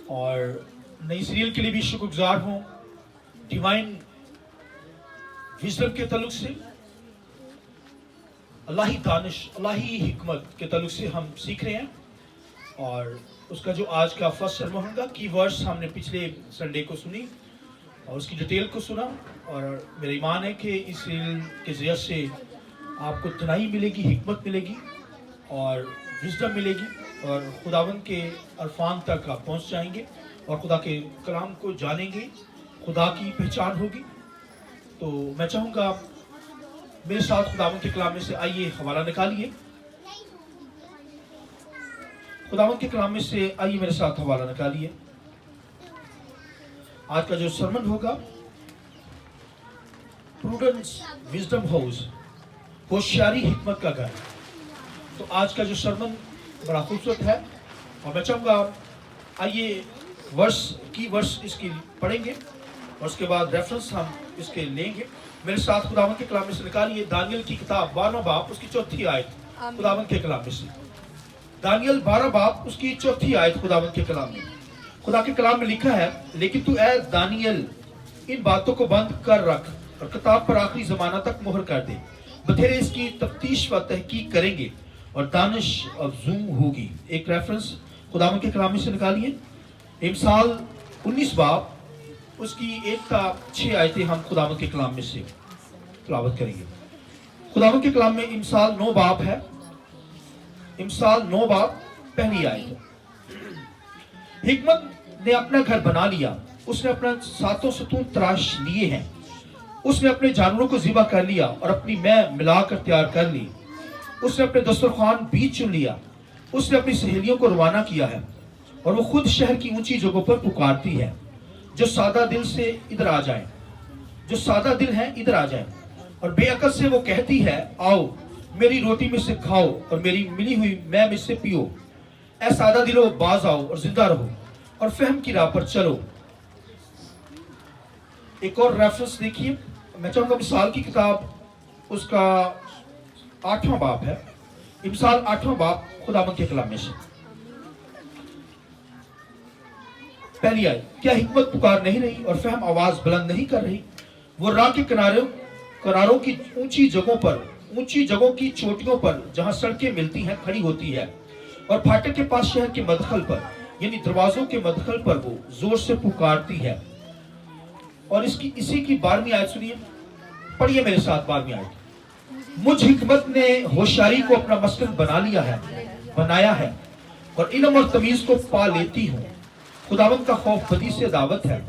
اور نئی سیریل کے لیے بھی شکر گزار ہوں. ڈیوائن وزڈم کے تعلق سے، الہی دانش، الہی حکمت کے تعلق سے ہم سیکھ رہے ہیں. اور اس کا جو آج کا فرسٹ سرمن ہوگا، کی ورس ہم نے پچھلے سنڈے کو سنی اور اس کی ڈیٹیل کو سنا. اور میرا ایمان ہے کہ اس سیریل کے ذریعے سے آپ کو تنائی ملے گی، حکمت ملے گی اور وزڈم ملے گی، اور خداوند کے عرفان تک آپ پہنچ جائیں گے اور خدا کے کلام کو جانیں گے، خدا کی پہچان ہوگی. تو میں چاہوں گا میرے ساتھ خداوند کے کلام میں سے آئیے حوالہ نکالیے. خداوند کے کلام میں سے آئیے میرے ساتھ حوالہ نکالیے. آج کا جو سرمن ہوگا، پروڈنس وزڈم ہاؤس، ہوشیاری حکمت کا گھر. تو آج کا جو سرمن بڑا خوبصورت ہے اور میں چاہوں گا آئیے ورس اس کی پڑھیں گے اور اس کے بعد ریفرنس ہم اس کے لیں گے. میرے ساتھ خداوند کے کلام میں سے نکالیے دانیل کی کتاب 12 باب اس کی 4 آیت. خداوند کے کلام میں سے دانیل 12 باب اس کی 4 آیت. خداوند کے کلام میں، خدا کے کلام میں لکھا ہے، لیکن تو اے دانیل ان باتوں کو بند کر رکھ اور کتاب پر آخری زمانہ تک مہر کر دے. بتھیرے اس کی تفتیش و تحقیق کریں گے اور دانش افزوں ہوگی. ایک ریفرنس خداوند کے کلام میں سے نکالیے امثال 19 باب اس کی 1 تا 6 آیتیں ہم خداوند کے کلام میں سے تلاوت کریں گے. خداوند کے کلام میں امثال 9 باب ہے. امثال 9 باب پہلی آیت. حکمت نے اپنا گھر بنا لیا، اس نے اپنا 7 ستون تراش لیے ہیں. اس نے اپنے جانوروں کو ذبح کر لیا اور اپنی میں ملا کر تیار کر لی. اس نے اپنے دسترخوان بیچ چن لیا. اس نے اپنی سہیلیوں کو روانہ کیا ہے اور وہ خود شہر کی اونچی جگہوں پر پکارتی ہے، جو سادہ دل سے ادھر آ جائیں، جو سادہ دل ہیں ادھر آ جائیں. اور بے عقل سے وہ کہتی ہے، آؤ میری روٹی میں سے کھاؤ اور میری ملی ہوئی میں سے پیو. اے سادہ دلو باز آؤ اور زندہ رہو اور فہم کی راہ پر چلو. ایک اور ریفرنس دیکھیے، میں چاہوں گا مثال کی کتاب اس کا 8واں باب ہے. مثال 8واں باب خداوند کے کلام میں سے پہلی آیت. کیا حکمت پکار نہیں رہی اور فہم آواز بلند نہیں کر رہی؟ وہ راہ کے کناروں کی اونچی جگہوں کی چوٹیوں پر جہاں سڑکیں ملتی ہیں کھڑی ہوتی ہے، اور پھاٹک کے پاس شہر کے مدخل پر یعنی دروازوں کے مدخل پر وہ زور سے پکارتی ہے. اور اسی کی 12ویں آیت سنیے، پڑھیے میرے ساتھ 12ویں آیت. مجھ حکمت نے ہوشیاری کو اپنا مسکن بنایا ہے اور علم اور تمیز کو پا لیتی ہوں. خداوند کا خوف بدی سے دعوت ہے،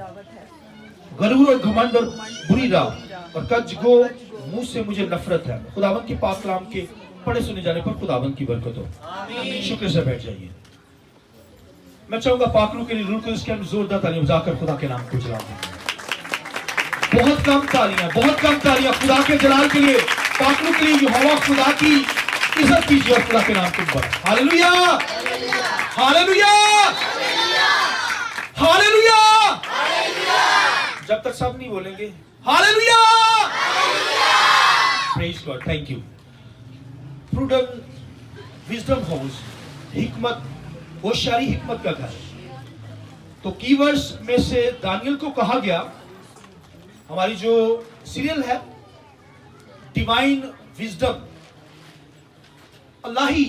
غرور اور گھمنڈ اور بری راہ اور کج گو منہ سے مجھے نفرت ہے. خداوند کے پاک کلام کے پڑھے سنے جانے پر خداوند کی برکت ہو. شکر سے بیٹھ جائیے. میں چاہوں گا پاک روح کے لیے روح کو اس کے اندر زوردار تالیاں بجا کر خدا کے نام کو جلال دیں. بہت کم تالیاں خدا کے جلال کے لیے، پاک روح کے لیے. یہوہ خدا کی عزت کیجیے اور خدا کے نام کو بڑھائیں. Hallelujah hallelujah hallelujah. جب تک سب نہیں بولیں گے hallelujah. Praise God. Thank you. Prudent wisdom house, حکمت، ہوشیاری حکمت کا گھر. تو کی ورس میں سے دانیل کو کہا گیا. ہماری جو سیریل ہے ڈیوائن وزڈم، الہی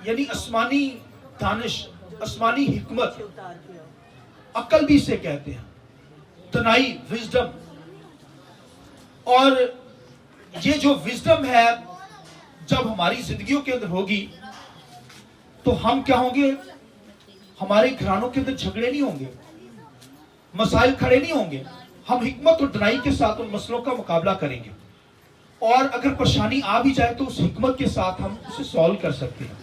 یعنی آسمانی دانش، آسمانی حکمت، عقل بھی اسے کہتے ہیں، تنائی، وزڈم. اور یہ جو وزڈم ہے جب ہماری زندگیوں کے اندر ہوگی تو ہم کیا ہوں گے؟ ہمارے گھرانوں کے اندر جھگڑے نہیں ہوں گے، مسائل کھڑے نہیں ہوں گے. ہم حکمت اور تنائی کے ساتھ ان مسئلوں کا مقابلہ کریں گے، اور اگر پریشانی آ بھی جائے تو اس حکمت کے ساتھ ہم اسے سالو کر سکتے ہیں.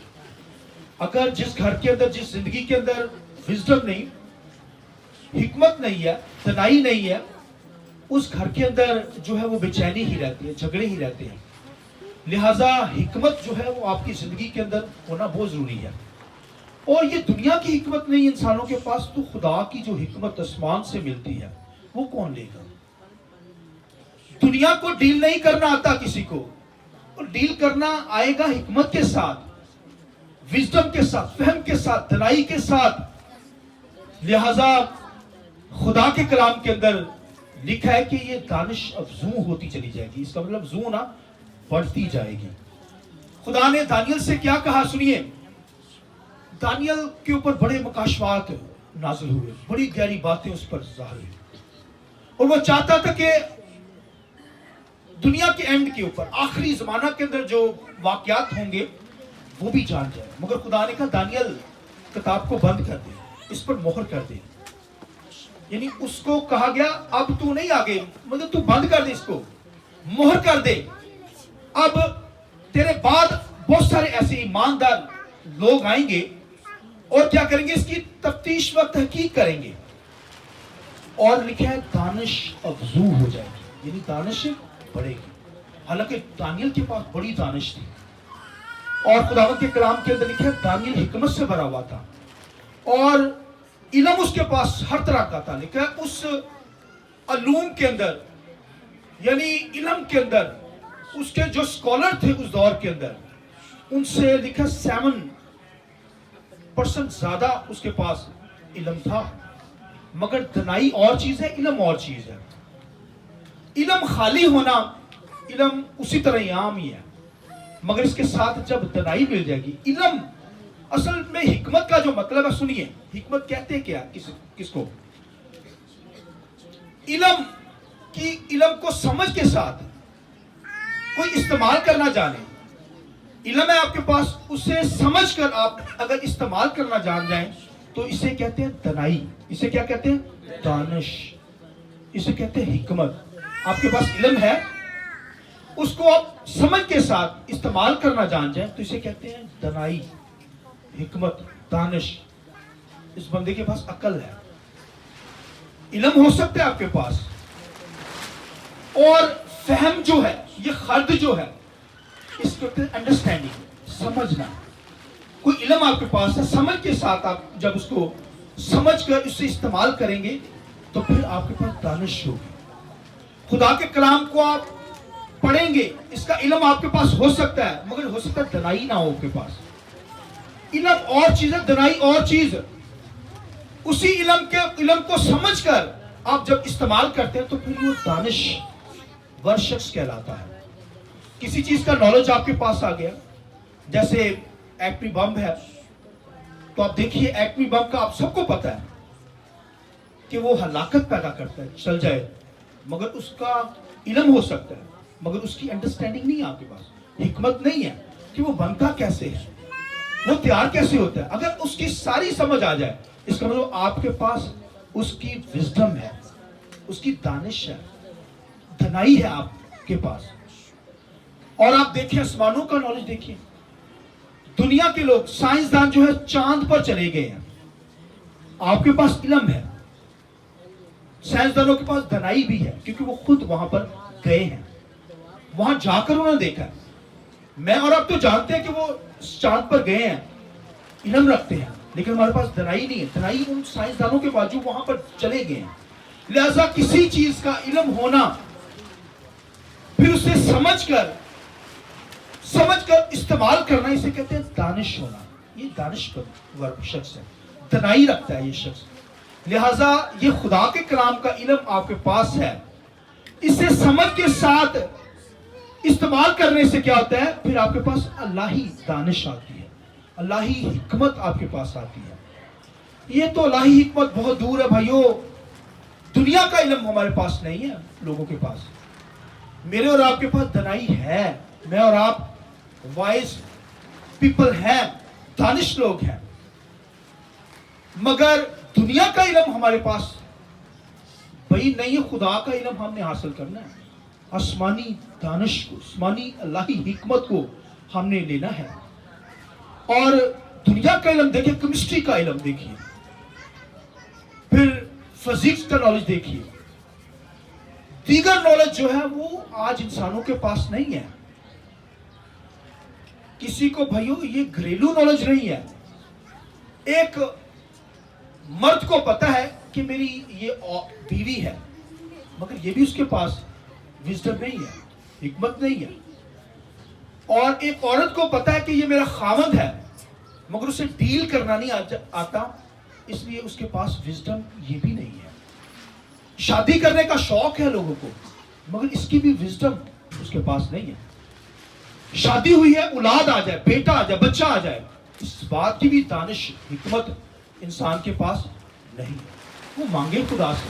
اگر جس گھر کے اندر، جس زندگی کے اندر وزڈم نہیں، حکمت نہیں ہے، تنائی نہیں ہے، اس گھر کے اندر جو ہے وہ بے چینی ہی رہتی ہے، جھگڑے ہی رہتے ہیں. لہٰذا حکمت جو ہے وہ آپ کی زندگی کے اندر ہونا بہت ضروری ہے. اور یہ دنیا کی حکمت نہیں انسانوں کے پاس، تو خدا کی جو حکمت آسمان سے ملتی ہے وہ کون لے گا؟ دنیا کو ڈیل نہیں کرنا آتا کسی کو، اور ڈیل کرنا آئے گا حکمت کے ساتھ، وزڈم کے ساتھ، فہم کے ساتھ، دانائی کے ساتھ. لہذا خدا کے کلام کے اندر لکھا ہے کہ یہ دانش افزوں ہوتی چلی جائے گی. اس کا مطلب زوں نہ بڑھتی جائے گی. خدا نے دانیل سے کیا کہا سنیے. دانیل کے اوپر بڑے مکاشفات نازل ہوئے, بڑی گہری باتیں اس پر ظاہر ہوئی, اور وہ چاہتا تھا کہ دنیا کے اینڈ کے اوپر آخری زمانہ کے اندر جو واقعات ہوں گے وہ بھی جان جائے. مگر خدا نے کہا دانیل کتاب کو بند کر دے, اس پر مہر کر دے. یعنی اس کو کہا گیا اب تو نہیں آگے, مگر تو بند کر دے, اس کو مہر کر دے. اب تیرے بعد بہت سارے ایسے ایماندار لوگ آئیں گے اور کیا کریں گے, اس کی تفتیش و تحقیق کریں گے. اور لکھا ہے دانش افزوں ہو جائے گی, یعنی دانش بڑھے گی. حالانکہ دانیل کے پاس بڑی دانش تھی, اور خداوند کے کلام کے اندر لکھا ہے دانیل حکمت سے بھرا ہوا تھا, اور علم اس کے پاس ہر طرح کا تھا. لکھا ہے اس علوم کے اندر, یعنی علم کے اندر اس کے جو اسکالر تھے اس دور کے اندر, ان سے لکھا 7% زیادہ اس کے پاس علم تھا. مگر دنائی اور چیز ہے, علم اور چیز ہے. علم خالی ہونا, علم اسی طرح عام ہی ہے, مگر اس کے ساتھ جب دنائی مل جائے گی. علم اصل میں حکمت کا جو مطلب ہے, سنیے حکمت کہتے کیا کس کو. علم کو سمجھ کے ساتھ کوئی استعمال کرنا جانے. علم ہے آپ کے پاس, اسے سمجھ کر آپ اگر استعمال کرنا جان جائیں تو اسے کہتے ہیں دنائی. اسے کیا کہتے ہیں؟ دانش. اسے کہتے ہیں حکمت. آپ کے پاس علم ہے, اس کو آپ سمجھ کے ساتھ استعمال کرنا جان جائیں تو اسے کہتے ہیں دنائی, حکمت, دانش. اس بندے کے پاس عقل ہے, علم ہو سکتا ہے آپ کے پاس, اور فہم جو ہے, یہ خرد جو ہے, اس کو کہتے ہیں انڈرسٹینڈنگ, سمجھنا. کوئی علم آپ کے پاس ہے, سمجھ کے ساتھ آپ جب اس کو سمجھ کر اسے استعمال کریں گے تو پھر آپ کے پاس دانش ہوگی. خدا کے کلام کو آپ پڑھیں گے, اس کا علم آپ کے پاس ہو سکتا ہے, مگر ہو سکتا ہے دنائی نہ ہو آپ کے پاس. علم اور چیز ہے, دنائی اور چیز ہے. اسی علم کو سمجھ کر آپ جب استعمال کرتے ہیں تو پھر وہ دانش ور شخص کہلاتا ہے. کسی چیز کا نالج آپ کے پاس آ گیا, جیسے ایٹمی بم ہے, تو آپ دیکھیے ایٹمی بم کا آپ سب کو پتا ہے کہ وہ ہلاکت پیدا کرتا ہے, چل جائے, مگر اس کا علم ہو سکتا ہے, مگر اس کی انڈرسٹینڈنگ نہیں ہے آپ کے پاس, حکمت نہیں ہے کہ وہ بنتا کیسے ہے, وہ تیار کیسے ہوتا ہے. اگر اس کی ساری سمجھ آ جائے, اس کا مطلب آپ کے پاس اس کی وزڈم ہے, اس کی دانش ہے, دنائی ہے آپ کے پاس. اور آپ دیکھیں آسمانوں کا نالج دیکھیں. دنیا کے لوگ, سائنسدان جو ہے چاند پر چلے گئے ہیں, آپ کے پاس علم ہے. سائنسدانوں کے پاس دنائی بھی ہے, کیونکہ وہ خود وہاں پر گئے ہیں, وہاں جا کر انہوں نے دیکھا ہے. میں اور آپ تو جانتے ہیں کہ وہ چاند پر گئے ہیں, علم رکھتے ہیں, لیکن ہمارے پاس دنائی نہیں ہے. دنائی ان سائنسدانوں کے باوجود وہاں پر چلے گئے ہیں. لہذا کسی چیز کا علم ہونا, پھر اسے سمجھ کر استعمال کرنا, اسے کہتے ہیں دانش ہونا. یہ دانش ور شخص ہے, دنائی رکھتا ہے یہ شخص. لہذا یہ خدا کے کلام کا علم آپ کے پاس ہے, اسے سمجھ کے ساتھ استعمال کرنے سے کیا ہوتا ہے, پھر آپ کے پاس الہی دانش آتی ہے, الہی حکمت آپ کے پاس آتی ہے. یہ تو الہی حکمت بہت دور ہے بھائیو. دنیا کا علم ہمارے پاس نہیں ہے لوگوں کے پاس. میرے اور آپ کے پاس دنائی ہے, میں اور آپ وائز پیپل ہیں, دانش لوگ ہیں, مگر دنیا کا علم ہمارے پاس بھائی نہیں ہے. خدا کا علم ہم نے حاصل کرنا ہے, آسمانی دانش کو, آسمانی الہی حکمت کو ہم نے لینا ہے. اور دنیا کا علم دیکھیں, کیمسٹری کا علم دیکھیے, پھر فزکس کا نالج دیکھیے, دیگر نالج جو ہے وہ آج انسانوں کے پاس نہیں ہے. کسی کو بھائیو یہ گھریلو نالج نہیں ہے. ایک مرد کو پتا ہے کہ میری یہ بیوی ہے, مگر یہ بھی اس کے پاس وزڈم نہیں ہے, حکمت نہیں ہے. اور ایک عورت کو پتا ہے کہ یہ میرا خاوند ہے, مگر اسے ڈیل کرنا نہیں آتا, اس لیے اس کے پاس وزڈم یہ بھی نہیں ہے. شادی کرنے کا شوق ہے لوگوں کو مگر اس کی بھی وزڈم اس کے پاس نہیں ہے. شادی ہوئی ہے، اولاد آ جائے، بیٹا آ جائے، بچہ آ جائے، اس بات کی بھی دانش حکمت انسان کے پاس نہیں ہے. وہ مانگے خدا سے،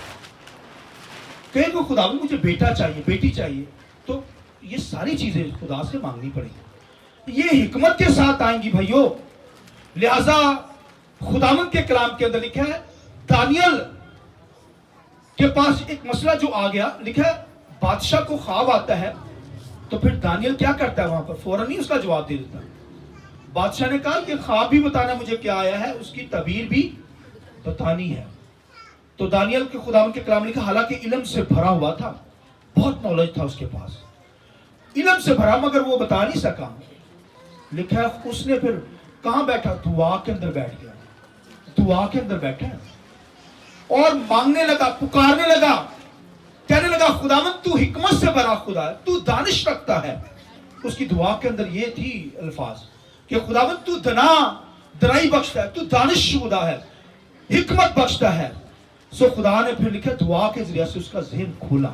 کہے کہ خدا مجھے بیٹا چاہیے، بیٹی چاہیے، تو یہ ساری چیزیں خدا سے مانگنی پڑیں گی. یہ حکمت کے ساتھ آئیں گی بھائیو. لہذا خداوند کے کلام کے اندر لکھا ہے، دانیل کے پاس ایک مسئلہ جو آ گیا، لکھا ہے بادشاہ کو خواب آتا ہے تو پھر دانیل کیا کرتا ہے وہاں پر؟ فوراً ہی اس کا جواب دے دیتا ہے. بادشاہ نے کہا یہ خواب بھی بتانا مجھے کیا آیا ہے، اس کی تعبیر بھی بتانی ہے. تو دانیل کے خداوند کے کلام لکھا، حالانکہ علم سے بھرا ہوا تھا، بہت نالج تھا اس کے پاس، علم سے بھرا، مگر وہ بتا نہیں سکا. لکھا ہے اس نے پھر کہاں بیٹھا؟ دعا کے اندر بیٹھ گیا. دعا کے اندر بیٹھا اور مانگنے لگا، پکارنے لگا، کہنے لگا خداوند تو حکمت سے بھرا خدا ہے، تو دانش رکھتا ہے. اس کی دعا کے اندر یہ تھی الفاظ کہ خداوند تو دنائی بخشتا ہے، تو دانش خدا ہے، حکمت بخشتا ہے. سو خدا نے پھر لکھا دعا کے ذریعے سے اس کا ذہن کھولا،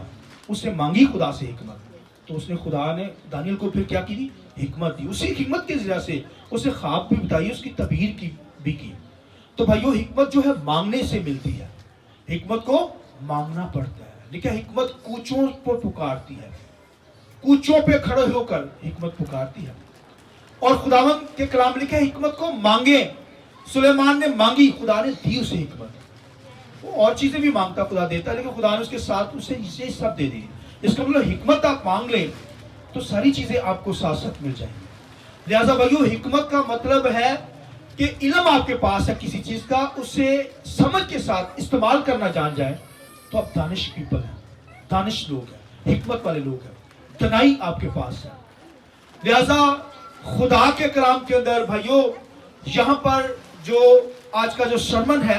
اس نے مانگی خدا سے حکمت، تو اس نے خدا نے دانیل کو پھر کیا کی؟ حکمت دی. اسی حکمت کے ذریعے سے اسے خواب بھی بتائی، اس کی تعبیر کی بھی کی. تو بھائیو حکمت جو ہے مانگنے سے ملتی ہے، حکمت کو مانگنا پڑتا ہے. لیکن حکمت کوچوں پر پکارتی ہے، کوچوں پہ کھڑے ہو کر حکمت پکارتی ہے. اور خداوند کے کلام لکھا ہے حکمت کو مانگے. سلیمان نے مانگی، خدا نے دی اسے حکمت. وہ اور چیزیں بھی مانگتا خدا دیتا ہے، لیکن خدا نے اس کے ساتھ اسے یہ سب دے دی. اس کا مطلب حکمت آپ مانگ لیں تو ساری چیزیں آپ کو ساتھ ساتھ مل جائیں گی. لہٰذا بھائیو حکمت کا مطلب ہے کہ علم آپ کے پاس ہے کسی چیز کا، اسے سمجھ کے ساتھ استعمال کرنا جان جائے تو آپ دانش پیپل ہیں، دانش لوگ ہیں، حکمت والے لوگ ہیں. دنائی آپ کے پاس ہے. لہذا خدا کے کلام کے اندر بھائیو یہاں پر جو آج کا جو سرمن ہے،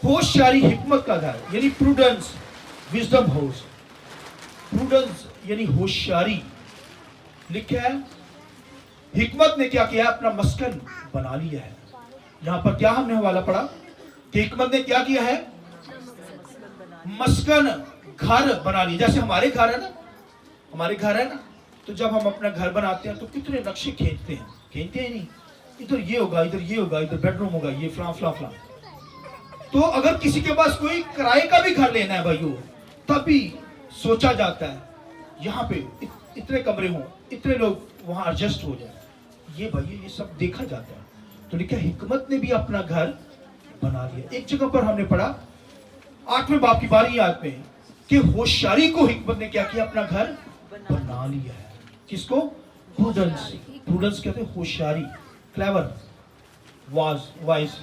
ہوشیاری حکمت کا گھر، یعنی پروڈنس، وزڈم ہاؤس. پروڈنس یعنی ہوشیاری. لکھا ہے حکمت نے کیا کیا ہے؟ اپنا مسکن بنا لیا ہے. یہاں پر کیا ہم نے حوالہ پڑھا کہ حکمت نے کیا کیا ہے؟ مسکن، گھر بنا لیا. جیسے ہمارے گھر ہے نا، ہمارے گھر ہے نا، تو جب ہم اپنا گھر بناتے ہیں تو کتنے نقشے کھینچتے ہیں نہیں، ادھر یہ ہوگا، ادھر یہ ہوگا، ادھر بیڈ روم ہوگا، یہ فلاں فلاں فلاں. تو اگر کسی کے پاس کوئی کرائے کا بھی گھر لینا ہے بھائیو، تب بھی سوچا جاتا ہے یہاں پہ اتنے کمرے ہوں، اتنے لوگ وہاں ایڈجسٹ ہو جائیں. یہ بھائی یہ سب دیکھا جاتا ہے. تو لکھا حکمت نے بھی اپنا گھر بنا لیا. ایک جگہ پر ہم نے پڑھا 8ویں باب کی 12ویں آیت میں کہ ہوشیاری کو حکمت نے کیا کیا؟ اپنا گھر بنا لیا ہے. کس کو؟ پروڈنس. پروڈنس کہتے ہیں ہوشیاری، کلیور، وائز.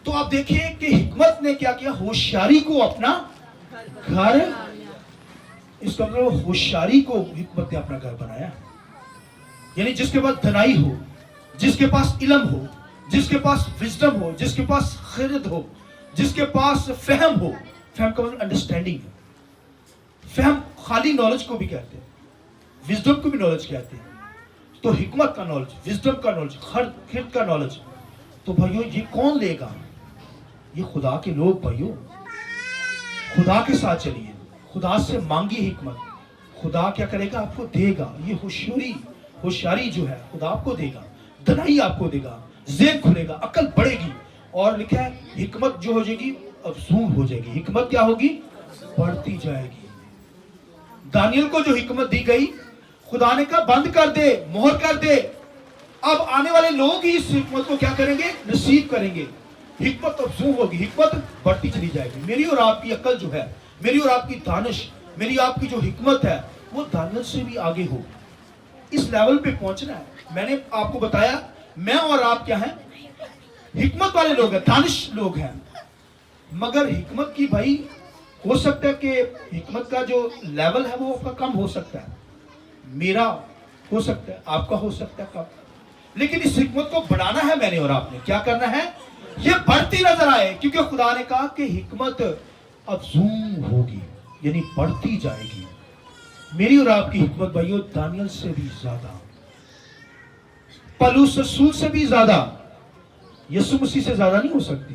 تو آپ دیکھیں کہ حکمت نے کیا کیا؟ ہوشیاری کو اپنا گھر. اس کا مطلب ہوشیاری کو حکمت نے اپنا گھر بنایا. یعنی جس کے پاس دنائی ہو، جس کے پاس علم ہو، جس کے پاس وزڈم ہو، جس کے پاس خرد ہو، جس کے پاس فہم ہو. فہم کا مطلب انڈرسٹینڈنگ. فہم خالی نالج کو بھی کہتے ہیں، وزڈم کو بھی نالج کہتے ہیں. تو حکمت کا نالج، وزڈم کا نالج، خرد کا نالج. تو بھائیو یہ کون لے گا؟ یہ خدا کے لوگ. بھائیو خدا کے ساتھ چلیے، خدا سے مانگی حکمت. خدا کیا کرے گا؟ آپ کو دے گا. یہ ہوشیاری جو ہے خدا آپ کو دے گا، دنائی آپ کو دے گا، ذہن کھلے گا، عقل بڑھے گی. اور لکھا ہے حکمت جو ہو جائے گی افزون ہو جائے گی. حکمت کیا ہوگی؟ بڑھتی جائے گی. دانیل کو جو حکمت دی گئی، خدا نے کہا بند کر دے، مہر کر دے. اب آنے والے لوگ ہی اس حکمت کو کیا کریں گے؟ نصیب کریں گے. حکمت افزون ہوگی، حکمت بڑھتی چلی جائے گی. میری اور آپ کی عقل جو ہے، میری اور آپ کی دانش، میری آپ کی جو حکمت ہے، وہ دانیل سے بھی آگے ہو. اس لیول پہ پہنچنا ہے. میں نے آپ کو بتایا میں اور آپ کیا ہیں؟ حکمت والے لوگ ہیں، دانش لوگ ہیں. مگر حکمت کی بھائی ہو سکتا ہے کہ حکمت کا جو لیول ہے وہ کم ہو سکتا ہے، میرا ہو سکتا ہے، آپ کا ہو سکتا ہے کم. لیکن اس حکمت کو بڑھانا ہے میں نے اور آپ نے. کیا کرنا ہے؟ یہ بڑھتی نظر آئے. کیونکہ خدا نے کہا کہ حکمت افزون ہوگی، یعنی بڑھتی جائے گی. میری اور آپ کی حکمت بھائیو دانیل سے بھی زیادہ، پولس رسول سے بھی زیادہ، یسوع مسیح سے زیادہ نہیں ہو سکتی.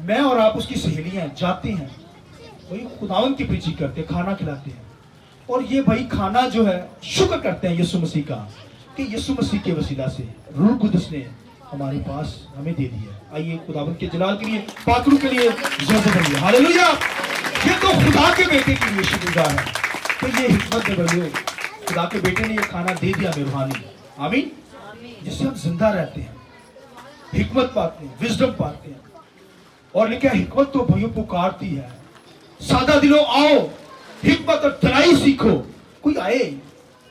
میں اور آپ اس کی سہیلیاں جاتے ہیں, وہی خداوند کی پریچنگ کرتے ہیں, کھانا کھلاتے ہیں, اور یہ بھائی کھانا جو ہے شکر کرتے ہیں یسوع مسیح کا کہ یسوع مسیح کے وسیلہ سے روح القدس نے ہمارے پاس ہمیں دے دیا. آئیے خداوند کے جلال کے لیے, پاک روح کے لیے زور سے بولیے ہاللیلویا. یہ تو خدا کے بیٹے کے لیے شکر گزار ہے کہ یہ حکمت دے بھائیو, خدا کے بیٹے نے یہ کھانا دے دیا ہمیں روحانی, آمین, جس سے ہم زندہ رہتے ہیں, حکمت پاتے ہیں, وزڈم پاتے ہیں. اور لکھا حکمت تو بھائیو پکارتی ہے, سادہ دلوں آؤ حکمت اور دانائی سیکھو. کوئی آئے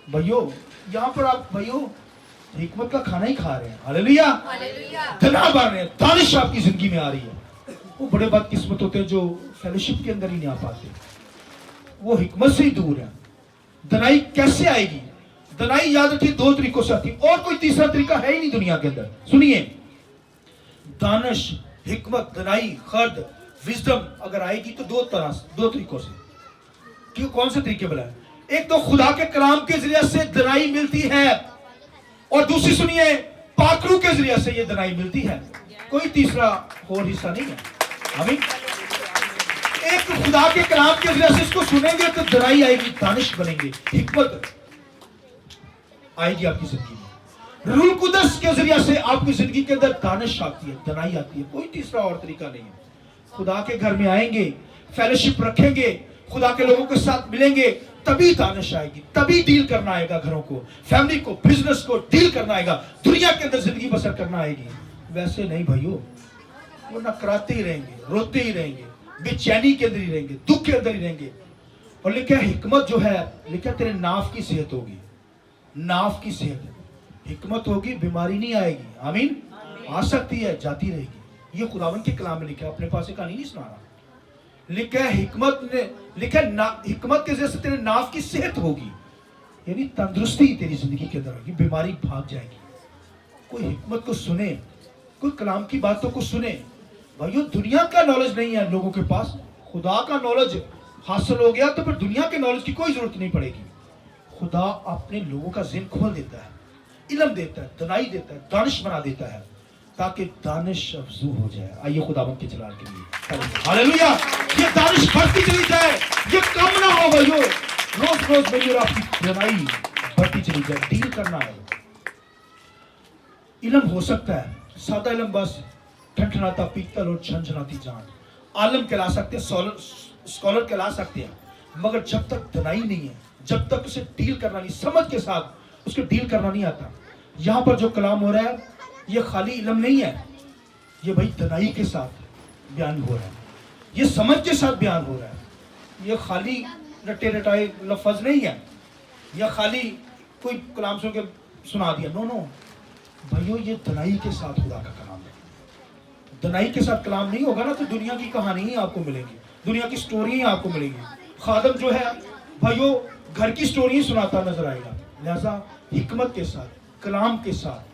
بھائیو یہاں پر, آپ بھائیو حکمت کا کھانا ہی کھا رہے ہیں, ہاللیلویا, دنا بڑھ رہے ہیں, دانش آپ کی زندگی میں آ رہی ہے. وہ بڑے بد قسمت ہوتے ہیں جو فیلوشپ کے اندر ہی نہیں آ پاتے, وہ حکمت سے ہی دور ہیں. دنائی کیسے آئے گی؟ دنائی یاد رکھیے دو طریقوں سے آتی, اور کوئی تیسرا طریقہ ہے ہی نہیں دنیا کے اندر. سنیے, دانش, حکمت, دنائی, خرد, وزڈم اگر آئے گی تو دو طریقوں سے. کیوں, کون سے طریقے بلائے؟ ایک تو خدا کے کلام کے ذریعے سے دنائی ملتی ہے, اور دوسری سنیے پاک روح کے ذریعے سے یہ دنائی ملتی ہے. کوئی تیسرا اور حصہ نہیں ہے. آمین. ایک خدا کے کلام کے ذریعے سے اس کو سنیں گے تو دنائی آئے گی, دانش بنیں گے, حکمت آئے گی آپ کی زندگی میں. روح القدس کے ذریعے سے آپ کی زندگی کے اندر دانش آتی ہے, دنائی آتی ہے. کوئی تیسرا اور طریقہ نہیں ہے. خدا کے گھر میں آئیں گے, فیلوشپ رکھیں گے, خدا کے لوگوں کے ساتھ ملیں گے, تبھی دانش آئے گی, تبھی ڈیل کرنا آئے گا, گھروں کو, فیملی کو, بزنس کو ڈیل کرنا آئے گا, دنیا کے اندر زندگی بسر کرنا آئے گی. ویسے نہیں بھائیو, وہ نکراتے ہی رہیں گے, روتے ہی رہیں گے, بے چینی کے اندر ہی رہیں گے, دکھ کے اندر ہی رہیں گے. اور لکھا حکمت جو ہے, لکھا تیرے ناف کی صحت ہوگی, ناف کی صحت, حکمت ہوگی, بیماری نہیں آئے گی. آمین. آ سکتی ہے, جاتی رہے گی. یہ خداوند کے کلام میں لکھا ہے, اپنے پاس ایک کہانی نہیں سنا رہا. لکھا ہے حکمت نے, لکھا حکمت کے ذریعے سے تیرے ناف کی صحت ہوگی, یعنی تندرستی تیری زندگی کے اندر ہوگی, بیماری بھاگ جائے گی. کوئی حکمت کو سنے, کوئی کلام کی باتوں کو سنے. بھائیو دنیا کا نالج نہیں ہے لوگوں کے پاس, خدا کا نالج حاصل ہو گیا تو پھر دنیا کے نالج کی کوئی ضرورت نہیں پڑے گی. خدا اپنے لوگوں کا ذہن کھول دیتا ہے, علم دیتا ہے, دنائی دیتا ہے, دانش بنا دیتا ہے, تاکہ دانش افزو ہو جائے. آئیے خداوند کے جلال کے لیے ہاللیلویا. یہ دانش بڑھتی چلی جائے, یہ کم نہ ہو بھائیو, روز روز میری اور آپ کی دنائی بڑھتی چلی جائے. ڈیل کرنا ہے. علم ہو سکتا ہے, سادہ علم, بس ٹھنٹھناتا پیتل اور جھنجھناتی جان, عالم کہلا سکتے ہیں, اسکالر کہلا سکتے ہیں, مگر جب تک دنائی نہیں ہے, جب تک اسے ڈیل کرنا نہیں, سمجھ کے ساتھ اس کو ڈیل کرنا نہیں آتا. یہاں پر جو کلام ہو رہا ہے یہ خالی علم نہیں ہے, یہ بھائی دنائی کے ساتھ بیان ہو رہا ہے, یہ سمجھ کے ساتھ بیان ہو رہا ہے. یہ خالی رٹے رٹائے لفظ نہیں ہے, یا خالی کوئی کلام سن کے سنا دیا. نو نو بھائیو, یہ دنائی کے ساتھ خدا کا کلام ہے. دنائی کے ساتھ کلام نہیں ہوگا نا تو دنیا کی کہانی ہی آپ کو ملے گی, دنیا کی سٹوری ہی آپ کو ملے گی. خادم جو ہے بھائیو گھر کی سٹوری ہی سناتا نظر آئے گا. لہذا حکمت کے ساتھ, کلام کے ساتھ,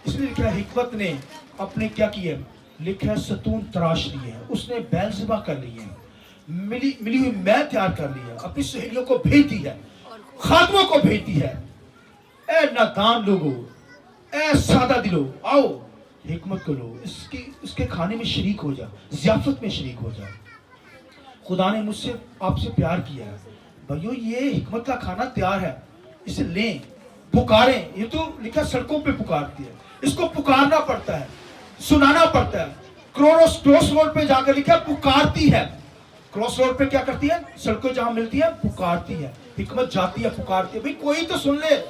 اس لیے لکھا ہے حکمت نے اپنے کیا کیا ہے, لکھا ہے ستون تراش لیے ہیں, اس نے بیل ذبح کر لیے ہیں, ملی ہوئی میں تیار کر لی ہے, اپنی سہیلیوں کو بھیج دی ہے, خادموں کو بھیج دی ہے. اے نادان لوگوں, اے سادہ دلو, آؤ حکمت کو لو, اس کے کھانے میں شریک ہو جا, ضیافت میں شریک ہو جا. خدا نے مجھ سے آپ سے پیار کیا ہے بھائیو, یہ حکمت کا کھانا تیار ہے, اسے لیں, پکاریں. یہ تو لکھا سڑکوں پہ پکارتی ہے, اس کو پکارنا پڑتا ہے, سنانا پڑتا ہے. کراس روڈ پہ جا کر لکھا پکارتی ہے. کراس روڈ پہ کیا کرتی ہے, سڑکیں جہاں ملتی ہے پکارتی ہے. حکمت جاتی ہے, پکارتی ہے, بھائی کوئی تو سن لے.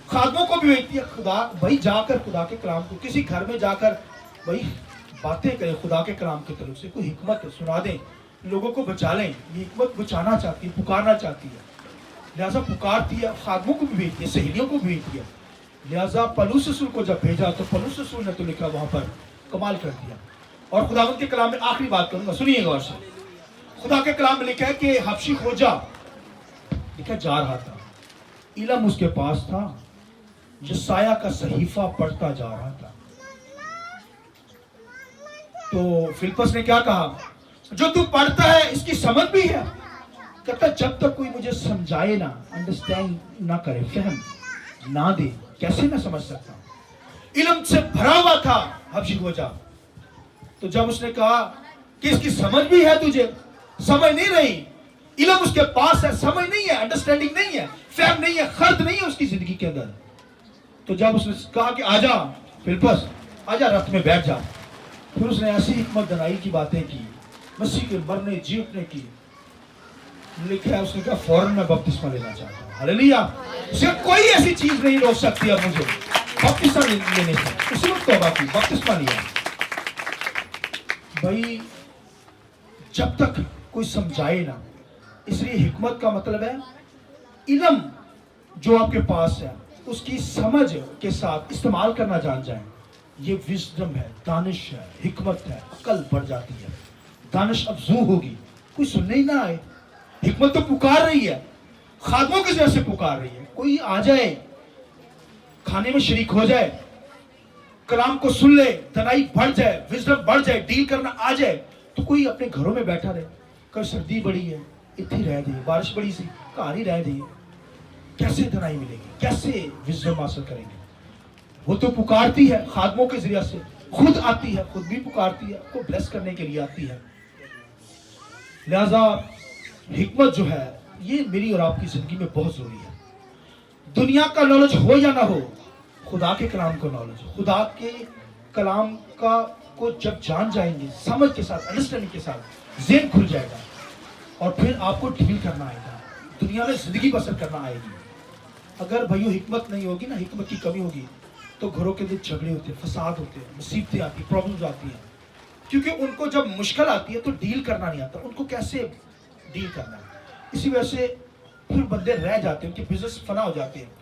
خادموں کو بھی بھیجتی ہے. خدا بھائی جا کر خدا کے کلام کو, کسی گھر میں جا کر بھائی باتیں کریں خدا کے کلام کی طرف سے, کوئی حکمت سنا دیں, لوگوں کو بچا لیں. یہ حکمت بچانا چاہتی ہے, پکارنا چاہتی ہے, لہٰذا پکارتی ہے. خادموں کو بھی بھیجتی ہے, سہیلیوں کو بھی بھیجتی ہے. لہٰذا پولس رسول کو جب بھیجا تو پولس رسول نے تو لکھا وہاں پر کمال کر دیا. اور خداوند کے کلام میں آخری بات کروں گا, سنیے غور سے. خدا کے کلام میں لکھا ہے کہ حبشی خوجہ لکھا جا رہا تھا, علم اس کے پاس تھا, یسایہ کا صحیفہ پڑھتا جا رہا تھا. تو فلپس نے کیا کہا, جو تو پڑھتا ہے اس کی سمجھ بھی ہے. کہتا جب تک کوئی مجھے سمجھائے نہ, انڈرسٹینڈ نہ کرے, فہم نہ دے, کیسے میں سمجھ سکتا ہوں. علم سے بھرا ہوا تھا حبشی خوجہ. تو جب اس نے کہا کہ اس کی سمجھ بھی ہے تجھے، سمجھ نہیں رہی، علم اس کے پاس ہے، سمجھ نہیں ہے، انڈرسٹینڈنگ نہیں ہے، فہم نہیں ہے، خرد نہیں ہے اس کی زندگی کے اندر. تو جب اس نے کہا کہ آجا فلپس، آجا رتھ میں بیٹھ جا، پھر اس نے ایسی حکمت دنائی کی باتیں کی، مسیح کے مرنے جیتنے کی. لکھا ہے اس نے کہا فوراً میں بپتسمہ لینا چاہتا ہوں. ہاللیلویا. اسے کوئی ایسی چیز نہیں روک سکتی اب مجھے بپتسمہ لینے سے. اسی وقت توبہ کی، بپتسمہ لیا. بھائی جب تک کوئی سمجھائے نا، اس لیے حکمت کا مطلب ہے علم جو آپ کے پاس ہے اس کی سمجھ کے ساتھ استعمال کرنا جان جائیں. یہ وزڈم ہے، دانش ہے، حکمت ہے. عقل بڑھ جاتی ہے، دانش افزوں ہوگی. کوئی سننے ہی نہ آئے. حکمت تو پکار رہی ہے، خادموں کی وجہ سے پکار رہی ہے. کوئی آ جائے، کھانے میں شریک ہو جائے، کلام کو سن لے، دنائی بڑھ جائے، وزڈم بڑھ جائے، ڈیل کرنا آ جائے. تو کوئی اپنے گھروں میں بیٹھا رہے، کبھی سردی بڑی ہے اتنی رہ جائے، بارش بڑی سی گھر ہی رہ جائے. کیسے دنائی ملے گی، کیسے وزڈم حاصل کریں گے؟ وہ تو پکارتی ہے خادموں کے ذریعے سے، خود آتی ہے، خود بھی پکارتی ہے، کو بلیس کرنے کے لیے آتی ہے. لہذا حکمت جو ہے یہ میری اور آپ کی زندگی میں بہت ضروری ہے. دنیا کا نالج ہو یا نہ ہو، خدا کے کلام کو نالج ہو. خدا کے کلام کو جب جان جائیں گے، سمجھ کے ساتھ، انڈرسٹینڈنگ کے ساتھ، ذہن کھل جائے گا اور پھر آپ کو ڈیل کرنا آئے گا، دنیا میں زندگی بسر کرنا آئے گی. اگر بھائیو حکمت نہیں ہوگی نا، حکمت کی کمی ہوگی تو گھروں کے اندر جھگڑے ہوتے ہیں، فساد ہوتے ہیں، مصیبتیں آتی ہیں، پرابلمز آتی ہیں. کیونکہ ان کو جب مشکل آتی ہے تو ڈیل کرنا نہیں آتا، ان کو کیسے ڈیل کرنا ہے. اسی وجہ سے پھر بندے رہ جاتے ہیں، ان کے بزنس فنا ہو جاتے ہیں،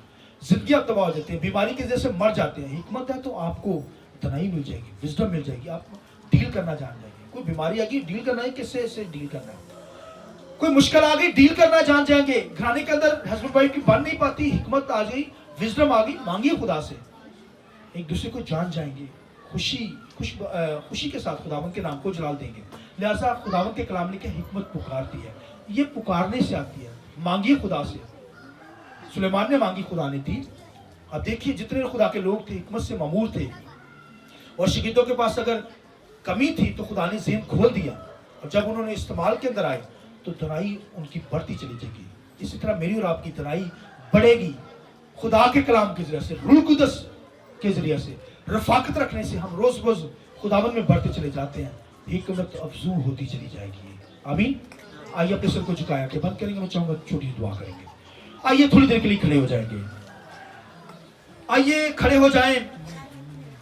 زندگیاں تباہ ہو جاتی ہیں، بیماری کی وجہ سے مر جاتے ہیں. حکمت ہے تو آپ کو دنائی مل جائے گی، وزڈم مل جائے گی، آپ ڈیل کرنا جان جائیں گے. کوئی بیماری آ گئی، ڈیل کرنا ہے، کیسے سے ڈیل کرنا ہے. کوئی مشکل آ گئی، ڈیل کرنا جان جائیں گے. گھرانے کے اندر ہسبینڈ وائف کی بن نہیں پاتی، حکمت آ گئی، وزڈم آ گئی، مانگیے خدا سے، ایک دوسرے کو جان جائیں گے، خوشی کے ساتھ خداوند کے نام کو جلال دیں گے. لہٰذا خداوند کے کلام نے کہ حکمت پکارتی ہے. یہ پکارنے سے آتی ہے. مانگیے خدا سے. سلیمان نے مانگی، خدا نے دی. اب دیکھیے جتنے خدا کے لوگ تھے حکمت سے معمور تھے، اور شاگردوں کے پاس اگر کمی تھی تو خدا نے ذہن کھول دیا، اور جب انہوں نے استعمال کے اندر آئے تو دنائی ان کی بڑھتی چلی جائے گی. اسی طرح میری اور آپ کی دنائی بڑھے گی خدا کے کلام کے ذریعے سے، روح القدس کے ذریعے سے، رفاقت رکھنے سے. ہم روز روز خداوند میں بڑھتے چلے جاتے ہیں، حکمت افزوں ہوتی چلی جائے گی. آمین. آئیے اپنے سر کو جھکایا کہ بند کریں گے. میں چاہوں گا چھوٹی سی دعا کریں گے. آئیے تھوڑی دیر کے لیے کھڑے ہو جائیں گے. آئیے کھڑے ہو جائیں.